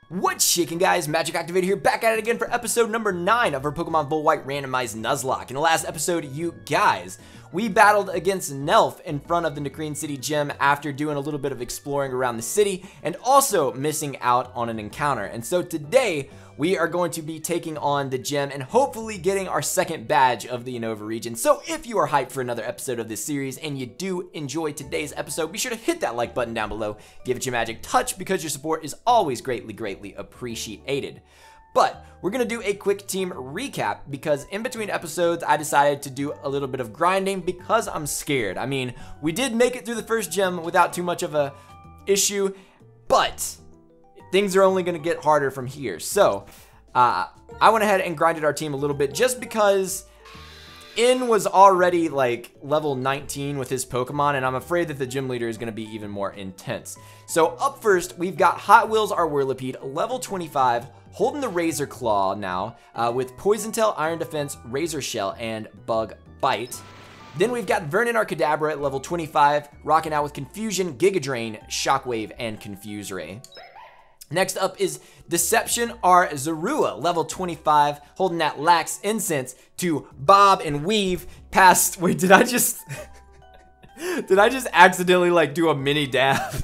What's shaking, guys? MagicActivatr here, back at it again for episode number 9 of our Pokemon Bull White Randomized Nuzlocke. In the last episode, you guys, we battled against Nelf in front of the Nacrene City Gym after doing a little bit of exploring around the city and also missing out on an encounter. And so today, we are going to be taking on the gym and hopefully getting our second badge of the Unova region. So if you are hyped for another episode of this series and you do enjoy today's episode, be sure to hit that like button down below, give it your magic touch because your support is always greatly appreciated. But we're gonna do a quick team recap because in between episodes, I decided to do a little bit of grinding because I'm scared. I mean, we did make it through the first gym without too much of a issue, but things are only gonna get harder from here. So I went ahead and grinded our team a little bit just because In was already like level 19 with his Pokemon, and I'm afraid that the gym leader is gonna be even more intense. So up first, we've got Hot Wheels our Whirlipede, level 25, holding the Razor Claw now, with Poison Tail, Iron Defense, Razor Shell, and Bug Bite. Then we've got Vernon our Kadabra at level 25, rocking out with Confusion, Giga Drain, Shockwave, and Confuse Ray. Next up is Deception our Zorua, level 25, holding that Lax Incense to bob and weave past, wait, did I just accidentally like do a mini dab?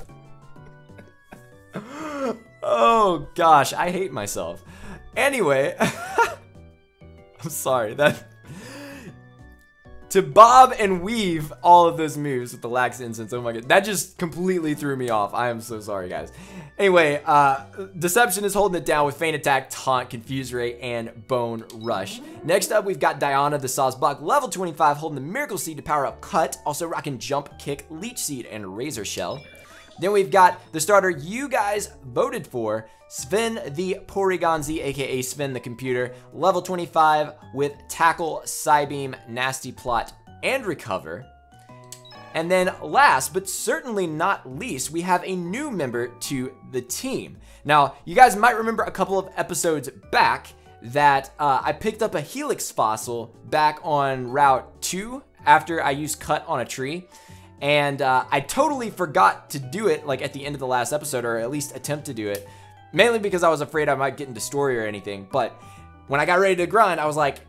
Oh gosh, I hate myself. Anyway, I'm sorry, to bob and weave all of those moves with the Lax Incense, oh my god, that just completely threw me off. I am so sorry, guys. Anyway, Deception is holding it down with Feint Attack, Taunt, Confuse Ray, and Bone Rush. Next up, we've got Diana the Sawsbuck, level 25, holding the Miracle Seed to power up Cut, also rocking Jump, Kick, Leech Seed, and Razor Shell. Then we've got the starter you guys voted for, Sven the Porygon Z, aka Sven the Computer, level 25 with Tackle, Psybeam, Nasty Plot, and Recover. And then last, but certainly not least, we have a new member to the team. Now, you guys might remember a couple of episodes back that I picked up a Helix fossil back on Route 2 after I used Cut on a tree. And I totally forgot to do it like at the end of the last episode, or at least attempt to do it, mainly because I was afraid I might get into story or anything. But when I got ready to grind, I was like,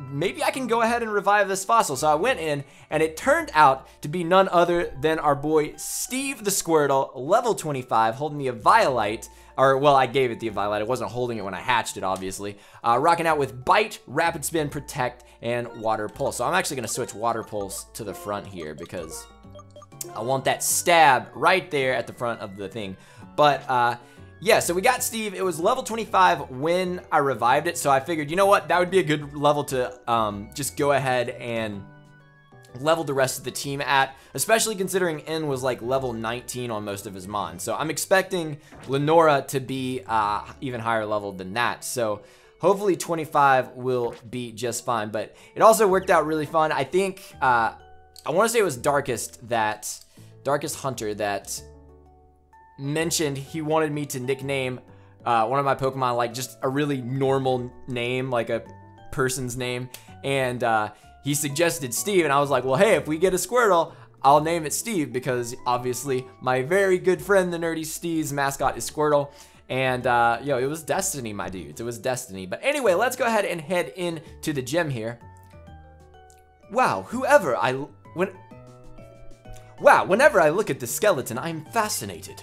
maybe I can go ahead and revive this fossil. So I went in, and it turned out to be none other than our boy Steve the Squirtle, level 25, holding the Eviolite, or well, I gave it the Eviolite. I wasn't holding it when I hatched it, obviously. Rocking out with Bite, Rapid Spin, Protect, and Water Pulse. So I'm actually gonna switch Water Pulse to the front here because I want that stab right there at the front of the thing. But yeah, so we got Steve. It was level 25 when I revived it, so I figured, you know what, that would be a good level to just go ahead and level the rest of the team at, especially considering N was like level 19 on most of his mons. So I'm expecting Lenora to be even higher level than that. So hopefully 25 will be just fine, but it also worked out really fun. I think, I want to say it was Darkest Hunter that mentioned he wanted me to nickname one of my Pokemon like just a really normal name, like a person's name, and he suggested Steve, and I was like, well, hey, if we get a Squirtle, I'll name it Steve because obviously my very good friend, the Nerdy Steve's mascot is Squirtle, and yo, it was destiny, my dudes, it was destiny. But anyway, let's go ahead and head into the gym here. Wow, whenever I look at the skeleton, I'm fascinated.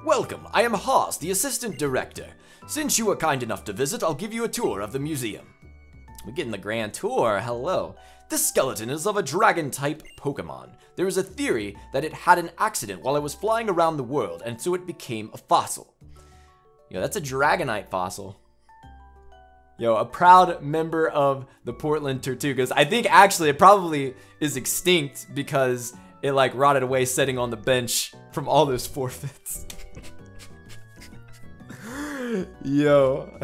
Welcome, I am Haas, the assistant director. Since you were kind enough to visit, I'll give you a tour of the museum. We're getting the grand tour, hello. This skeleton is of a dragon-type Pokemon. There is a theory that it had an accident while it was flying around the world, and so it became a fossil. Yo, that's a Dragonite fossil. Yo, a proud member of the Portland Tortugas. I think actually it probably is extinct because it like rotted away sitting on the bench from all those forfeits. Yo.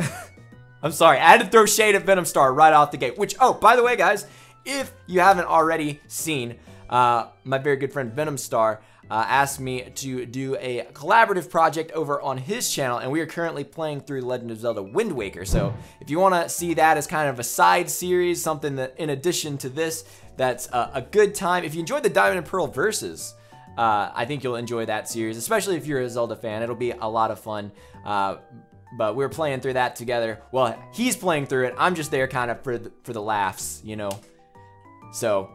I'm sorry, I had to throw shade at Venom Star right off the gate. Which, oh, by the way, guys, if you haven't already seen, my very good friend Venom Star asked me to do a collaborative project over on his channel, and we are currently playing through Legend of Zelda Wind Waker. So if you want to see that as kind of a side series, something that in addition to this, that's a good time. If you enjoyed the Diamond and Pearl verses, I think you'll enjoy that series, especially if you're a Zelda fan. It'll be a lot of fun. But we're playing through that together. Well, he's playing through it. I'm just there kind of for the laughs, you know. So,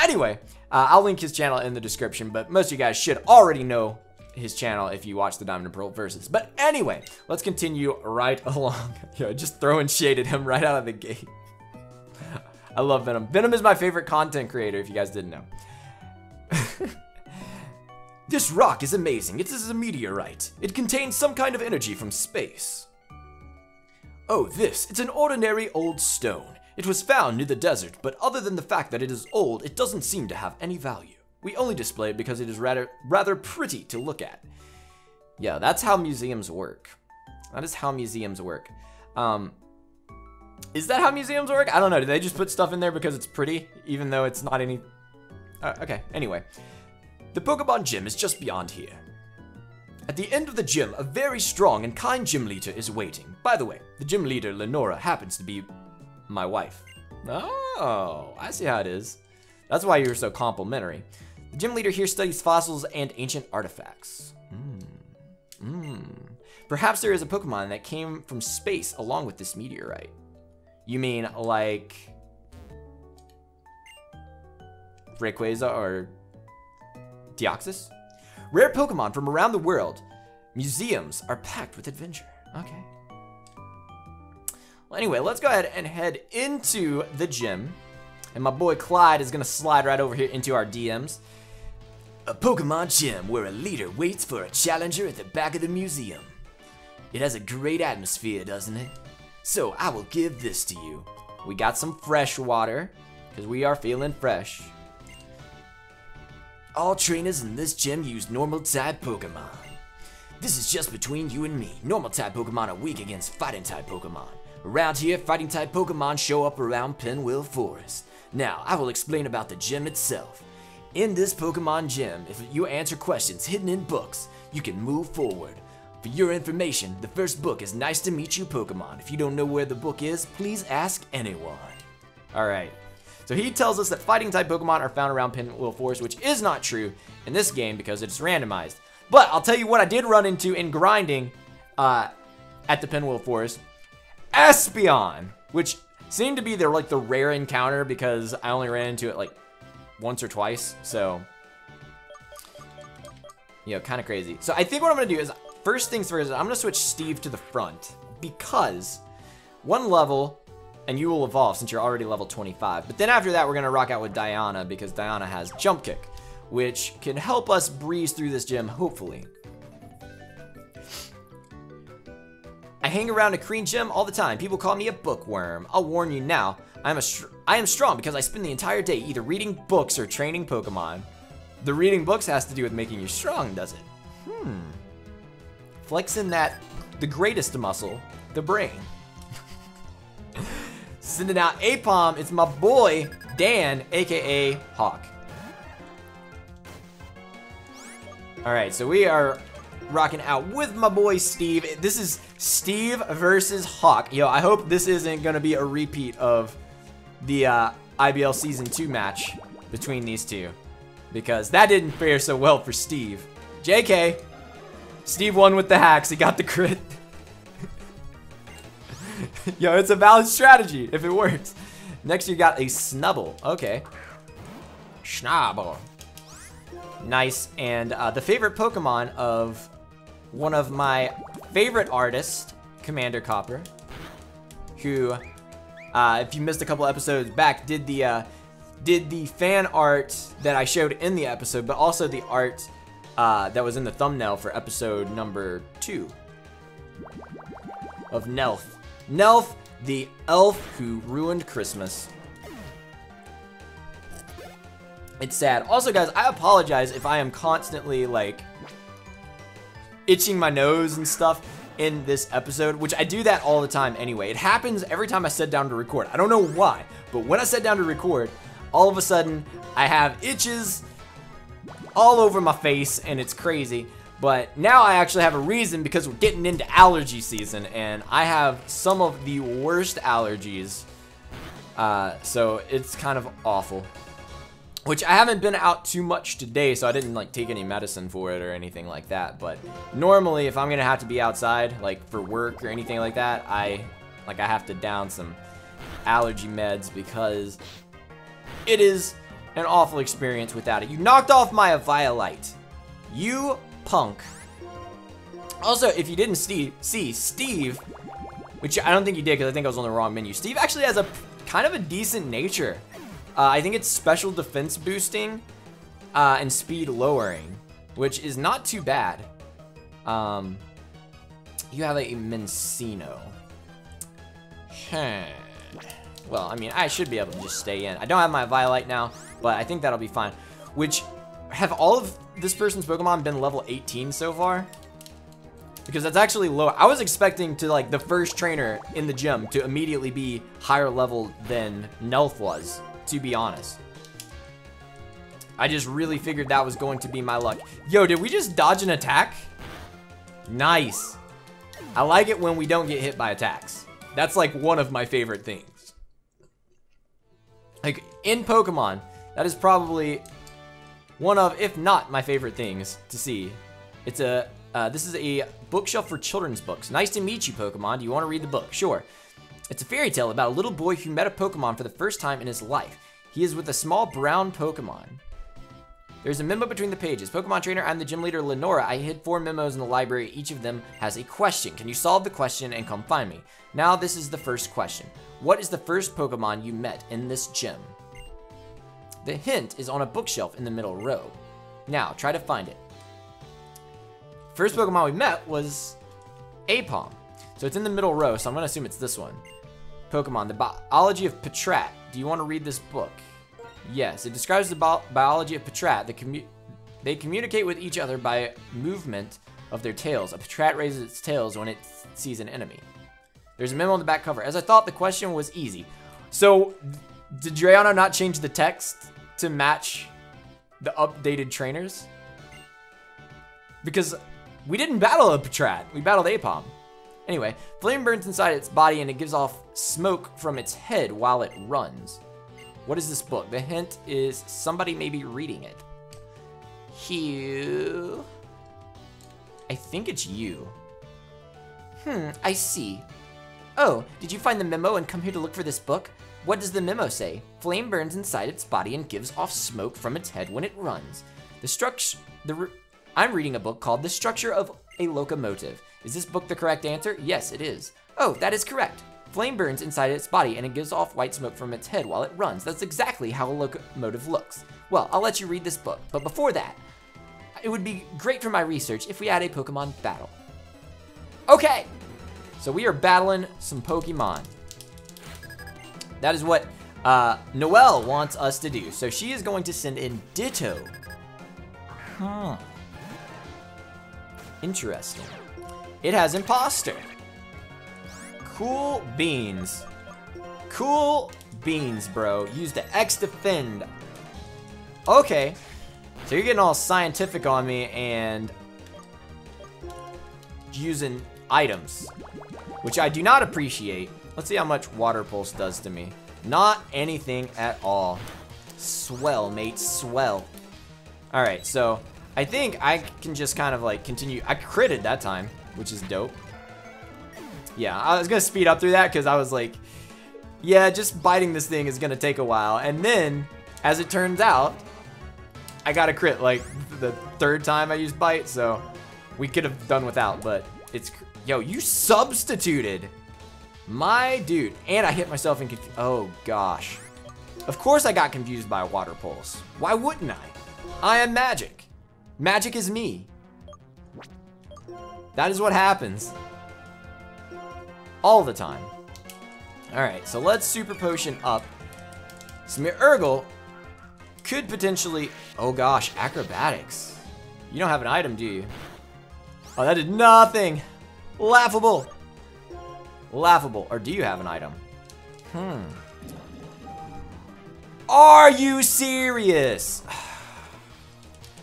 anyway, I'll link his channel in the description, but most of you guys should already know his channel if you watch the Diamond and Pearl versus. But anyway, let's continue right along. Yo, just throwing shade at him right out of the gate. I love Venom. Venom is my favorite content creator, if you guys didn't know. This rock is amazing. It is a meteorite. It contains some kind of energy from space. Oh, it's an ordinary old stone. It was found near the desert, but other than the fact that it is old, it doesn't seem to have any value. We only display it because it is rather pretty to look at. Yeah, that's how museums work. That is how museums work. Is that how museums work? I don't know. Do they just put stuff in there because it's pretty, even though it's not any... okay, anyway. The Pokemon Gym is just beyond here. At the end of the gym, a very strong and kind gym leader is waiting. By the way, the gym leader, Lenora, happens to be my wife. Oh, I see how it is. That's why you're so complimentary. The gym leader here studies fossils and ancient artifacts. Perhaps there is a Pokemon that came from space along with this meteorite. You mean like Rayquaza or Deoxys? Rare Pokemon from around the world. Museums are packed with adventure. Okay. Well, anyway, let's go ahead and head into the gym. And my boy Clyde is going to slide right over here into our DMs. A Pokemon gym where a leader waits for a challenger at the back of the museum. It has a great atmosphere, doesn't it? So I will give this to you. We got some fresh water, because we are feeling fresh. All trainers in this gym use normal type Pokemon. This is just between you and me. Normal type Pokemon are weak against fighting type Pokemon. Around here, fighting type Pokemon show up around Pinwheel Forest. Now, I will explain about the gym itself. In this Pokemon gym, if you answer questions hidden in books, you can move forward. For your information, the first book is Nice to Meet You Pokemon. If you don't know where the book is, please ask anyone. Alright, so he tells us that fighting type Pokemon are found around Pinwheel Forest, which is not true in this game because it's randomized. But I'll tell you what I did run into in grinding at the Pinwheel Forest. Espeon, which seemed to be the rare encounter because I only ran into it like once or twice, so you know, kind of crazy. So I think what I'm gonna do is, first things first, I'm gonna switch Steve to the front because one level and you will evolve since you're already level 25. But then after that, we're gonna rock out with Diana because Diana has Jump Kick, which can help us breeze through this gym, hopefully. I hang around a Kreen gym all the time. People call me a bookworm. I'll warn you now, I am strong because I spend the entire day either reading books or training Pokemon. The reading books has to do with making you strong, does it? Flexing the greatest muscle, the brain. Sending out Apom, it's my boy, Dan, aka Hawk. Alright, so we are rocking out with my boy Steve. This is Steve versus Hawk. Yo, I hope this isn't gonna be a repeat of the IBL Season 2 match between these two, because that didn't fare so well for Steve. JK, Steve won with the hacks. He got the crit. Yo, it's a valid strategy if it works. Next, you got a Snubble. Okay. Schnabble. Nice. And the favorite Pokemon of one of my favorite artists, Commander Copper, who, if you missed a couple episodes back, did the fan art that I showed in the episode, but also the art that was in the thumbnail for episode number 2 of Nelf. Nelf, the elf who ruined Christmas. It's sad. Also, guys, I apologize if I am constantly, like, itching my nose and stuff in this episode, which I do that all the time anyway. It happens every time I sit down to record. I don't know why, but when I sit down to record, all of a sudden, I have itches all over my face, and it's crazy. But now I actually have a reason because we're getting into allergy season, and I have some of the worst allergies. So it's kind of awful. which I haven't been out too much today, so I didn't like take any medicine for it or anything like that. But normally, if I'm gonna have to be outside, like for work or anything like that, I have to down some allergy meds because it is an awful experience without it. You knocked off my Violite, you punk. Also, if you didn't see Steve, which I don't think you did because I think I was on the wrong menu. Steve actually has a kind of a decent nature. I think it's special defense boosting and speed lowering, which is not too bad. You have a Mencino. Well, I mean, I should be able to just stay in. I don't have my Violite now, but I think that'll be fine. Which, have all of this person's Pokemon been level 18 so far? Because that's actually low. I was expecting to, like, the first trainer in the gym to immediately be higher level than Nelth was, to be honest. I just really figured that was going to be my luck. Yo, did we just dodge an attack? Nice. I like it when we don't get hit by attacks. That's like one of my favorite things. Like in Pokemon, that is probably one of, if not my favorite things to see. It's a, this is a bookshelf for children's books. Nice to meet you, Pokemon. Do you want to read the book? Sure. It's a fairy tale about a little boy who met a Pokemon for the first time in his life. He is with a small brown Pokemon. There's a memo between the pages. Pokemon trainer, I'm the gym leader, Lenora. I hid 4 memos in the library. Each of them has a question. Can you solve the question and come find me? Now this is the first question. What is the first Pokemon you met in this gym? The hint is on a bookshelf in the middle row. Now, try to find it. First Pokemon we met was Apom. So it's in the middle row, so I'm going to assume it's this one. Pokemon, the biology of Patrat. Do you want to read this book? Yes, it describes the biology of Patrat. They communicate with each other by movement of their tails. A Patrat raises its tails when it sees an enemy. There's a memo on the back cover. As I thought, the question was easy. So, did Drayano not change the text to match the updated trainers? Because we didn't battle a Patrat. We battled Apom. Anyway, flame burns inside its body and it gives off smoke from its head while it runs. What is this book? The hint is somebody may be reading it. Hugh. I think it's you. I see. Oh, did you find the memo and come here to look for this book? What does the memo say? Flame burns inside its body and gives off smoke from its head when it runs. I'm reading a book called The Structure of a Locomotive. Is this book the correct answer? Yes, it is. Oh, that is correct. Flame burns inside its body and it gives off white smoke from its head while it runs. That's exactly how a locomotive looks. Well, I'll let you read this book, but before that, it would be great for my research if we had a Pokemon battle. Okay, so we are battling some Pokemon. That is what Noelle wants us to do. So she is going to send in Ditto. Interesting. It has Imposter. Cool beans. Cool beans, bro. Use the X defend. Okay. So you're getting all scientific on me and using items, which I do not appreciate. Let's see how much Water Pulse does to me. Not anything at all. Swell, mate, swell. All right, so I think I can just kind of like continue. I critted that time, which is dope. Yeah, I was gonna speed up through that because I was like, yeah, just biting this thing is gonna take a while. And then, as it turns out, I got a crit like the 3rd time I used bite, so we could have done without, but it's, yo, you substituted. My dude, and I hit myself in oh gosh. Of course I got confused by a Water Pulse. Why wouldn't I? I am magic. Magic is me. That is what happens. All the time. Alright, so let's Super Potion up. Smeargle could potentially, oh gosh, Acrobatics. You don't have an item, do you? Oh, that did nothing. Laughable. Laughable. Or do you have an item? Are you serious?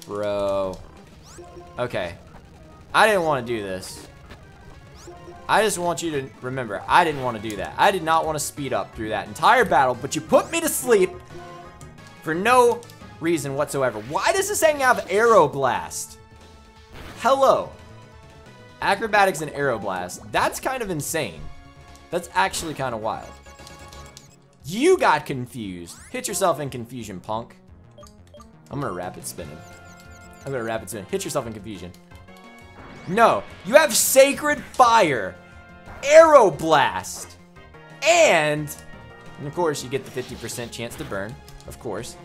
Bro. Okay. I didn't want to do this. I just want you to remember, I didn't want to do that. I did not want to speed up through that entire battle, but you put me to sleep for no reason whatsoever. Why does this thing have Aeroblast? Hello. Acrobatics and Aeroblast. That's kind of insane. That's actually kind of wild. You got confused. Hit yourself in confusion, punk. I'm gonna rapid spin it. I'm gonna rapid spin. Hit yourself in confusion. No, you have Sacred Fire, Aeroblast, and of course you get the 50% chance to burn, of course.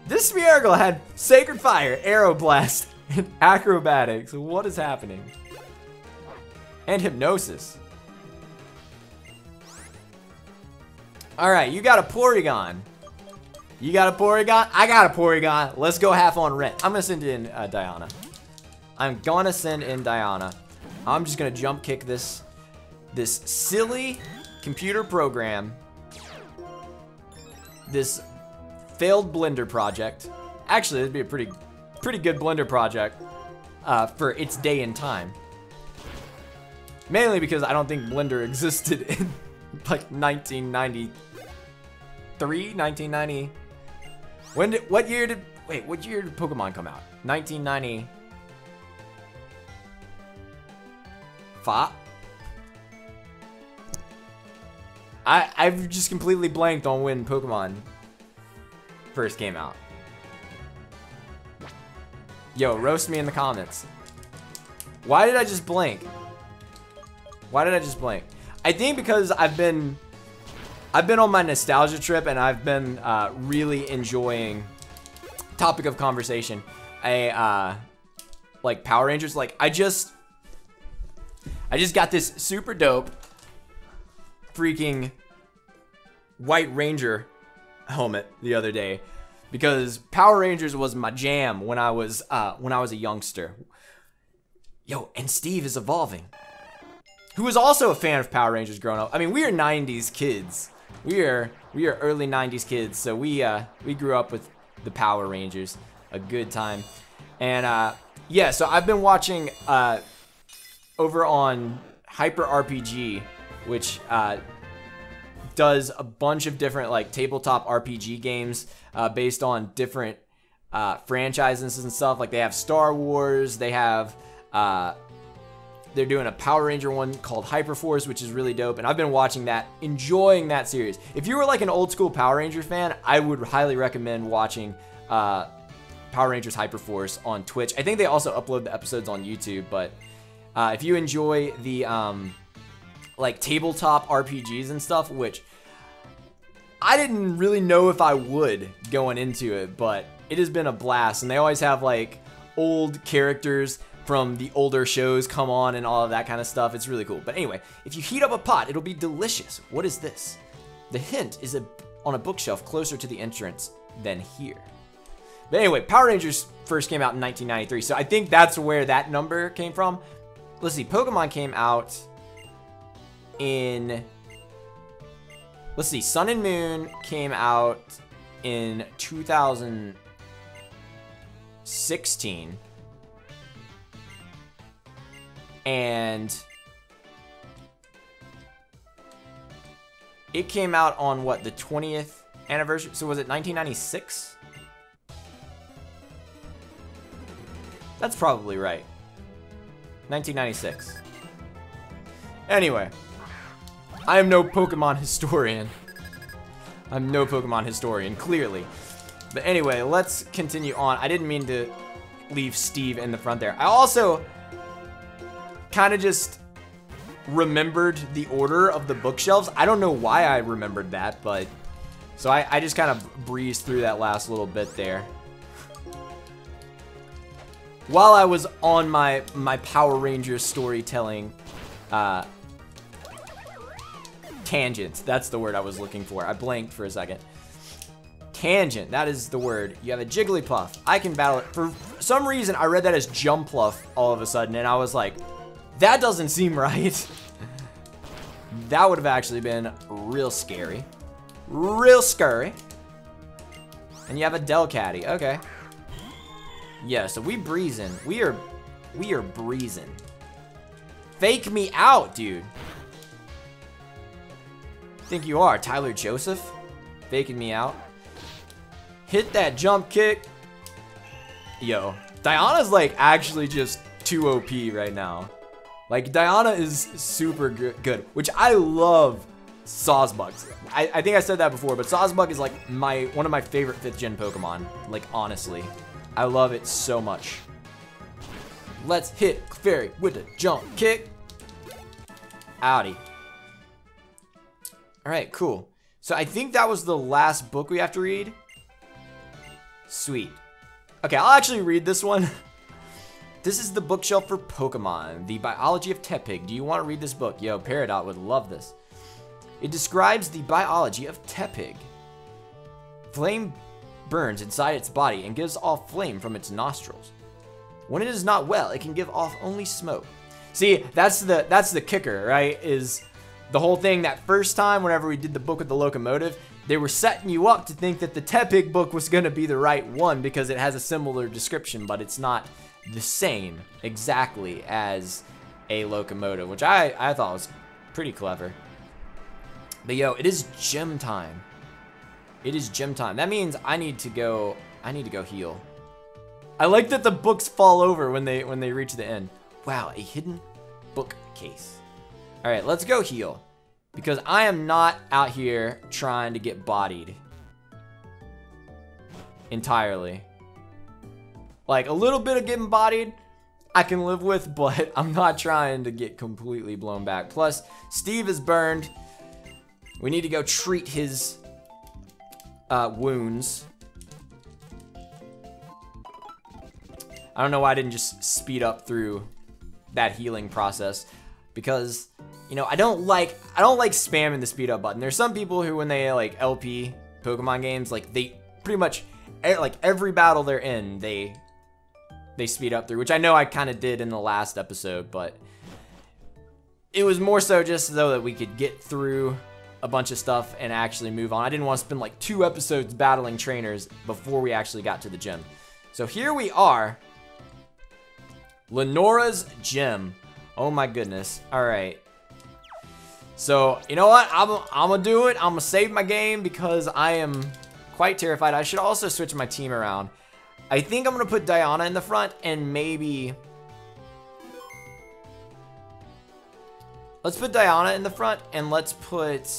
This Smeargle had Sacred Fire, Aeroblast, and Acrobatics. What is happening? And Hypnosis. Alright, you got a Porygon. You got a Porygon? I got a Porygon. Let's go half on rent. I'm gonna send in Diana. I'm gonna send in Diana. I'm just gonna jump kick this silly computer program. This failed Blender project. Actually, it'd be a pretty good Blender project for its day and time. Mainly because I don't think Blender existed in like 1993, 1990. What year did Pokemon come out? 1995? I've just completely blanked on when Pokemon first came out. Yo, roast me in the comments. Why did I just blank? Why did I just blank? I think because I've been on my nostalgia trip and I've been really enjoying topic of conversation. Like Power Rangers. Like I just got this super dope freaking White Ranger helmet the other day because Power Rangers was my jam when I was a youngster. Yo, and Steve is evolving, who was also a fan of Power Rangers growing up. I mean, we are 90s kids. We are early 90s kids, so we grew up with the Power Rangers, a good time. And yeah, so I've been watching over on Hyper RPG, which does a bunch of different like tabletop RPG games based on different franchises and stuff. Like they have Star Wars, they have they're doing a Power Ranger one called Hyperforce, which is really dope. And I've been watching that, enjoying that series. If you were like an old school Power Ranger fan, I would highly recommend watching Power Rangers Hyperforce on Twitch. I think they also upload the episodes on YouTube, but if you enjoy the like tabletop RPGs and stuff, which I didn't really know if I would going into it, but it has been a blast. And they always have like old characters from the older shows come on and all of that kind of stuff. It's really cool. But anyway, if you heat up a pot, it'll be delicious. What is this? The hint is on a bookshelf closer to the entrance than here. But anyway, Power Rangers first came out in 1993, so I think that's where that number came from. Let's see, Pokemon came out in... Let's see, Sun and Moon came out in 2016. And it came out on what, the 20th anniversary? So was it 1996? That's probably right. 1996. Anyway, I am no Pokemon historian. I'm no Pokemon historian, clearly. But anyway, let's continue on. I didn't mean to leave Steve in the front there. I also kind of just remembered the order of the bookshelves. I don't know why I remembered that, but so I just kind of breezed through that last little bit there. While I was on my Power Rangers storytelling tangent, that's the word I was looking for. I blanked for a second. Tangent, that is the word. You have a Jigglypuff. I can battle it. For some reason, I read that as Jumpluff all of a sudden, and I was like, that doesn't seem right. That would have actually been real scary. Real scary. And you have a Delcatty. Okay. Yeah, so we breezing. We are breezing. Fake me out, dude. Think you are Tyler Joseph? Faking me out. Hit that jump kick. Yo, Diana's like actually just too OP right now. Like Diana is super good, which I love. Sawsbuck. I think I said that before, but Sawsbuck is like one of my favorite 5th gen Pokemon. Like honestly, I love it so much. Let's hit Clefairy with a jump kick. Outie. All right, cool. So I think that was the last book we have to read. Sweet. Okay, I'll actually read this one. This is the bookshelf for Pokemon, the biology of Tepig. Do you want to read this book? Yo, Peridot would love this. It describes the biology of Tepig. Flame burns inside its body and gives off flame from its nostrils. When it is not well, it can give off only smoke. See, that's the kicker, right? Is the whole thing that first time whenever we did the book with the locomotive, they were setting you up to think that the Tepig book was going to be the right one because it has a similar description, but it's not the same exactly as a locomotive, which I thought was pretty clever. But yo, it is gym time. It is gym time. That means I need to go heal. I like that the books fall over when they reach the end. Wow, a hidden bookcase. All right, let's go heal. Because I am not out here trying to get bodied. Entirely. Like a little bit of getting bodied, I can live with, but I'm not trying to get completely blown back. Plus, Steve is burned. We need to go treat his wounds. I don't know why I didn't just speed up through that healing process because, you know, I don't like spamming the speed up button. There's some people who when they like LP Pokemon games, like they pretty much like every battle they're in, they speed up through, which I know I kind of did in the last episode, but it was more so just so that we could get through a bunch of stuff and actually move on. I didn't want to spend like 2 episodes battling trainers before we actually got to the gym. So here we are. Lenora's gym. Oh my goodness. All right. So, you know what? I'm gonna do it. I'm gonna save my game because I am quite terrified. I should also switch my team around. I think I'm gonna put Diana in the front and maybe... Let's put Diana in the front and let's put...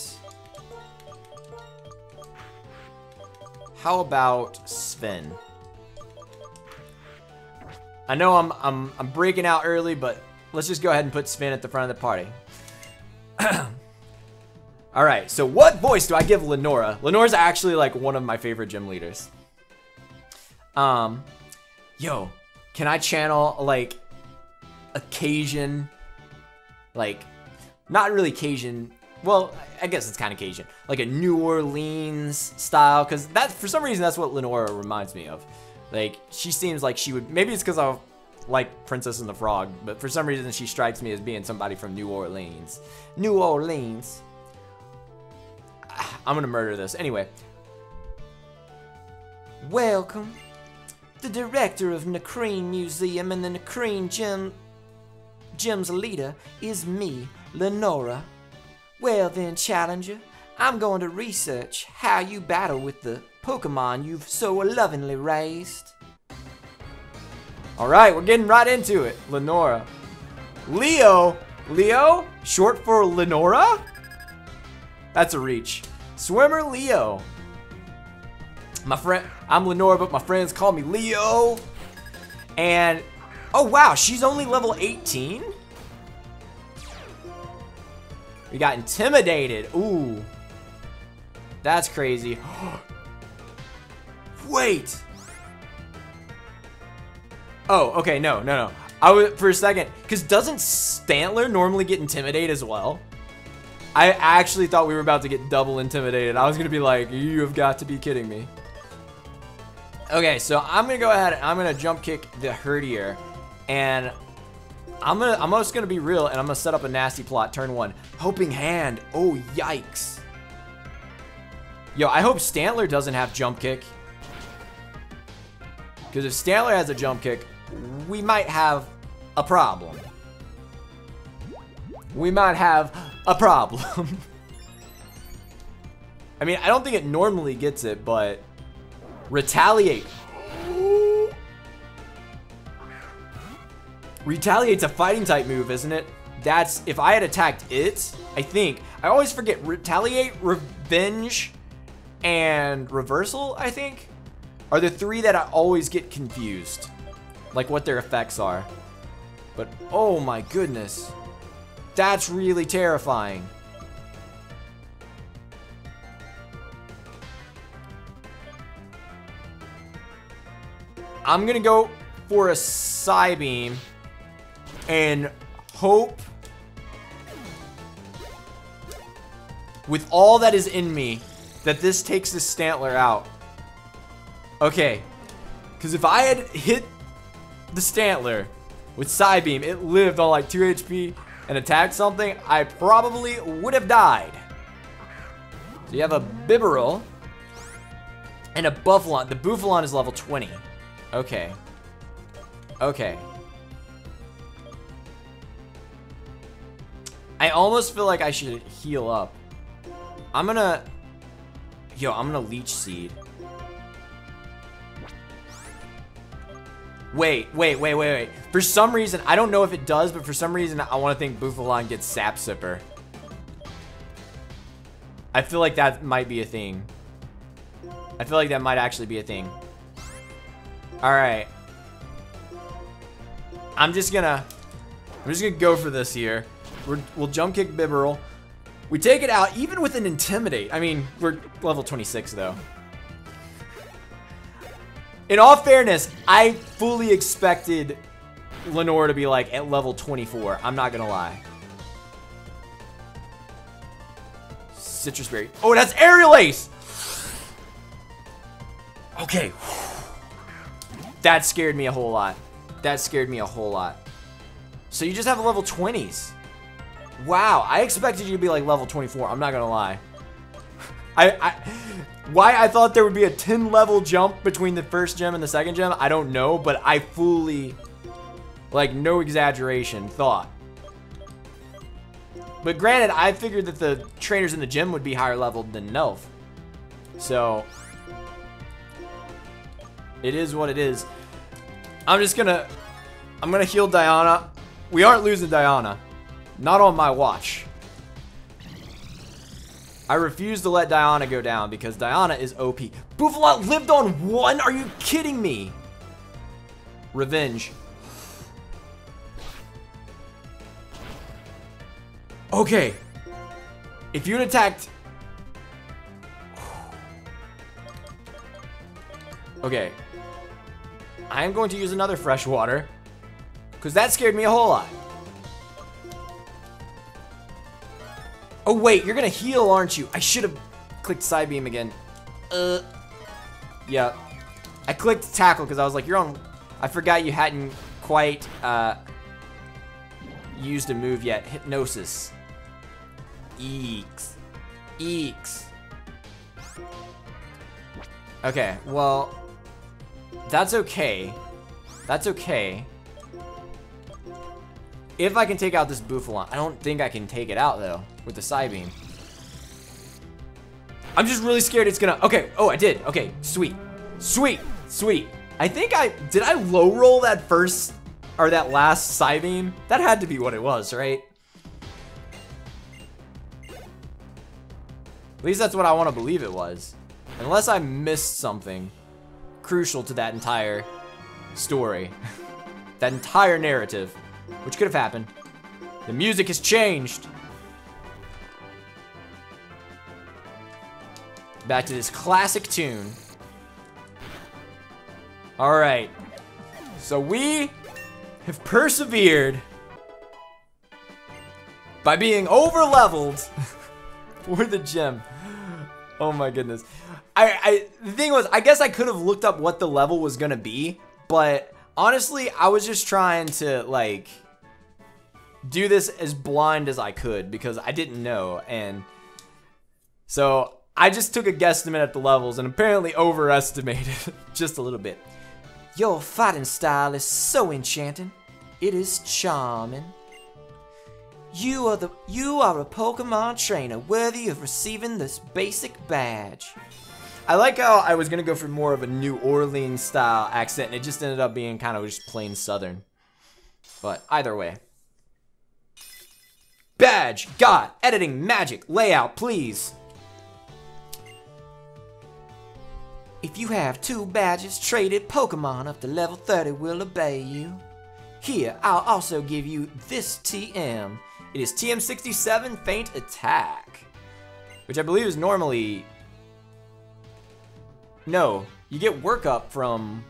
How about Sven? I know I'm breaking out early, but let's just go ahead and put Sven at the front of the party. All right, so what voice do I give Lenora? Lenora's actually like one of my favorite gym leaders. Yo, can I channel like a Cajun, like not really Cajun, well, I guess it's kind of Cajun, like a New Orleans style, because that for some reason that's what Lenora reminds me of. Like she seems like she would, maybe it's because I like Princess and the Frog, but for some reason she strikes me as being somebody from New Orleans. New Orleans. I'm gonna murder this. Anyway. Welcome. The director of Nakreen Museum and the Nakreen Gym's leader is me, Lenora. Well then, Challenger, I'm going to research how you battle with the Pokemon you've so lovingly raised. Alright, we're getting right into it. Lenora. Leo? Leo? Short for Lenora? That's a reach. Swimmer Leo. My friend, I'm Lenora, but my friends call me Leo. And, oh wow, she's only level 18? We got intimidated. Ooh. That's crazy. Wait. Oh, okay, no. I was, for a second, because doesn't Stantler normally get intimidated as well? I actually thought we were about to get double intimidated. I was going to be like, you have got to be kidding me. Okay, so I'm going to go ahead and I'm going to jump kick the Herdier. And I'm just going to be real and I'm going to set up a nasty plot turn 1. Hoping Hand. Oh, yikes. Yo, I hope Stantler doesn't have jump kick. Because if Stantler has a jump kick, we might have a problem. We might have a problem. I mean, I don't think it normally gets it, but Retaliate. Retaliate's a fighting type move, isn't it? That's, if I had attacked it, I think. I always forget. Retaliate, Revenge, and Reversal, I think, are the three that I always get confused. Like what their effects are. But, oh my goodness. That's really terrifying. I'm gonna go for a Psybeam and hope with all that is in me that this takes the Stantler out. Okay, because if I had hit the Stantler with Psybeam, it lived on like 2 HP and attacked something, I probably would have died. So you have a Bibarel and a Buffalon. The Buffalon is level 20. Okay. Okay. I almost feel like I should heal up. I'm gonna Leech Seed. Wait. For some reason, I don't know if it does, but for some reason, I want to think Buffalon gets Sap Sipper. I feel like that might be a thing. I feel like that might actually be a thing. Alright. I'm just gonna go for this here. We'll Jump Kick Bibarel. We take it out, even with an Intimidate. I mean, we're level 26, though. In all fairness, I fully expected Lenore to be, like, at level 24. I'm not gonna lie. Citrus Berry. Oh, that's Aerial Ace! Okay. That scared me a whole lot. That scared me a whole lot. So you just have a level 20s. Wow, I expected you to be like level 24. I'm not gonna lie. Why I thought there would be a 10 level jump between the first gem and the second gem, I don't know, but I fully, like, no exaggeration, thought. But granted, I figured that the trainers in the gym would be higher leveled than Nelf. So it is what it is. I'm gonna heal Diana. We aren't losing Diana. Not on my watch. I refuse to let Diana go down because Diana is OP. Buffalon lived on 1? Are you kidding me? Revenge. Okay. If you'd attacked... Okay. I am going to use another fresh water because that scared me a whole lot. Oh wait, you're gonna heal, aren't you? I should have clicked Psybeam again. Yeah. I clicked Tackle because I was like, you're on... I forgot you hadn't quite used a move yet. Hypnosis. Eeks. Eeks. Okay, well... That's okay. That's okay. If I can take out this Buffalon. I don't think I can take it out, though, with the Psybeam. I'm just really scared it's gonna... Okay. Oh, I did. Okay. Sweet. Sweet. Sweet. I think Did I low roll that first... Or that last Psybeam? That had to be what it was, right? At least that's what I want to believe it was. Unless I missed something crucial to that entire story. That entire narrative. Which could have happened. The music has changed. Back to this classic tune. Alright. So we have persevered by being over-leveled for the gem. Oh my goodness. The thing was, I guess I could have looked up what the level was gonna be, but honestly, I was just trying to, like, do this as blind as I could because I didn't know, and so I just took a guesstimate at the levels and apparently overestimated just a little bit. Your fighting style is so enchanting. It is charming. You are a Pokemon trainer worthy of receiving this basic badge. I like how I was gonna go for more of a New Orleans style accent, and it just ended up being kind of just plain Southern. But either way. Badge, got, editing, magic, layout, please. If you have 2 badges, traded Pokemon up to level 30 will obey you. Here, I'll also give you this TM. It is TM67 Feint Attack, which I believe is normally... No, you get workup from...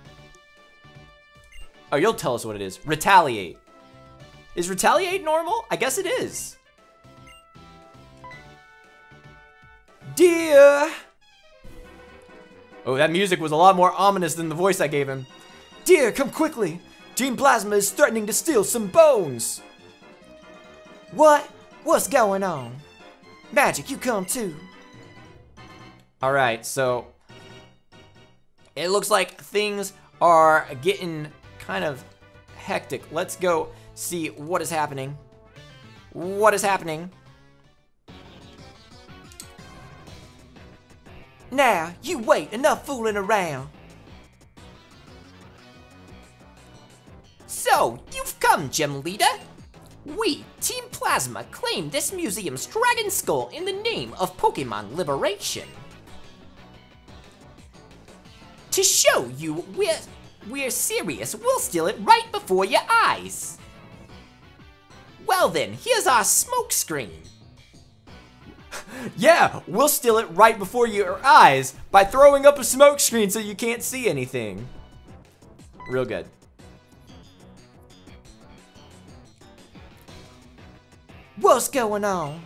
Oh, you'll tell us what it is. Retaliate. Is Retaliate normal? I guess it is. Dear... Oh, that music was a lot more ominous than the voice I gave him. Dear, come quickly. Team Plasma is threatening to steal some bones. What? What's going on? Magic, you come too. Alright, so... It looks like things are getting kind of hectic. Let's go see what is happening. What is happening? Now, you wait. Enough fooling around. So, you've come, Gem Leader. We, Team Plasma, claim this museum's dragon skull in the name of Pokemon Liberation. To show you we're serious, we'll steal it right before your eyes. Well then, here's our smoke screen. Yeah, we'll steal it right before your eyes by throwing up a smoke screen so you can't see anything. Real good. What's going on?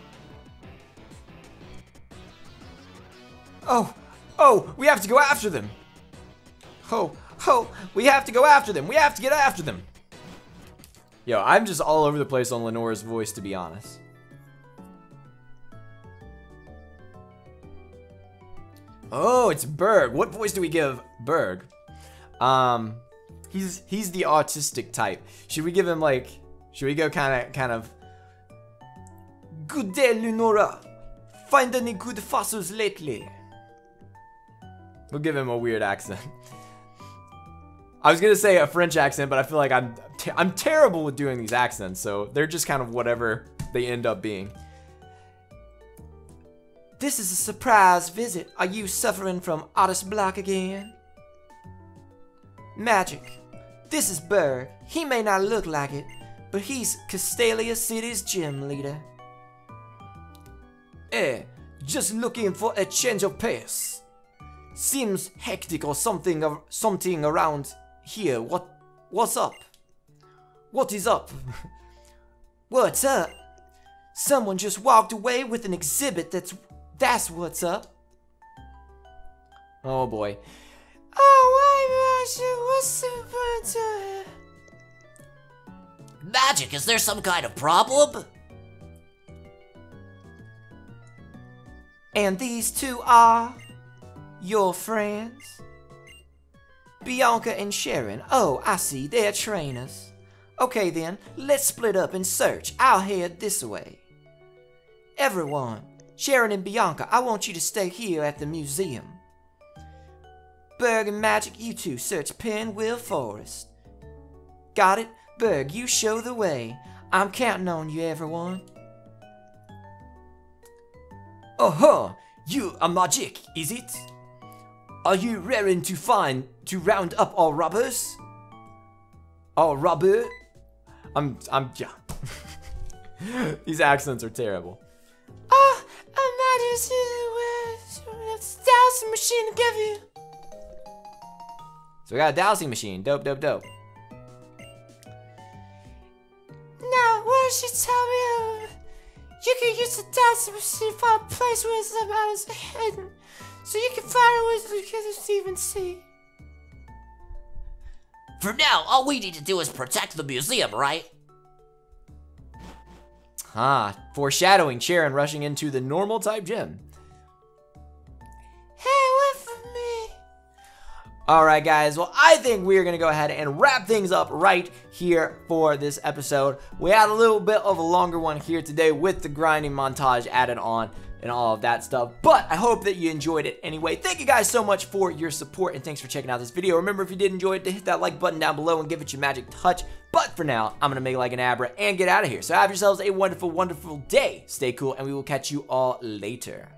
Oh, we have to go after them. We have to go after them. We have to get after them. Yo, I'm just all over the place on Lenora's voice, to be honest. Oh, it's Berg. What voice do we give Berg? He's the autistic type. Should we give him like? Should we go kind of? Good day, Lenora. Find any good fossils lately? We'll give him a weird accent. I was gonna say a French accent, but I feel like I'm terrible with doing these accents, so they're just kind of whatever they end up being. This is a surprise visit. Are you suffering from artist block again? Magic. This is Berg. He may not look like it, but he's Castalia City's gym leader. Just looking for a change of pace. Seems hectic or something around here. What's up? What is up? What's up? Someone just walked away with an exhibit that's what's up. Oh boy. Oh, what's up? Magic, is there some kind of problem? And these two are your friends? Bianca and Sharon. Oh, I see, they're trainers. Okay then, let's split up and search. I'll head this way. Everyone, Sharon and Bianca, I want you to stay here at the museum. Berg and Magic, you two search Pinwheel Forest. Got it? Berg, you show the way. I'm counting on you, everyone. You are Magic, is it? Are you raring to round up all robbers? All robber? Yeah. These accents are terrible. Dowsing machine to give you. So we got a dowsing machine. Dope. Now, what did she tell me? You can use the dowsing machine for a place where some items are hidden, so you can find ways to can't even see. For now, all we need to do is protect the museum, right? Foreshadowing Sharon rushing into the normal type gym. Hey, wait for me. Alright guys, well I think we are going to go ahead and wrap things up right here for this episode. We had a little bit of a longer one here today with the grinding montage added on and all of that stuff, but I hope that you enjoyed it anyway. Thank you guys so much for your support and thanks for checking out this video. Remember, if you did enjoy it, to hit that like button down below and give it your magic touch. But for now, I'm going to make like an abra and get out of here. So have yourselves a wonderful, wonderful day. Stay cool and we will catch you all later.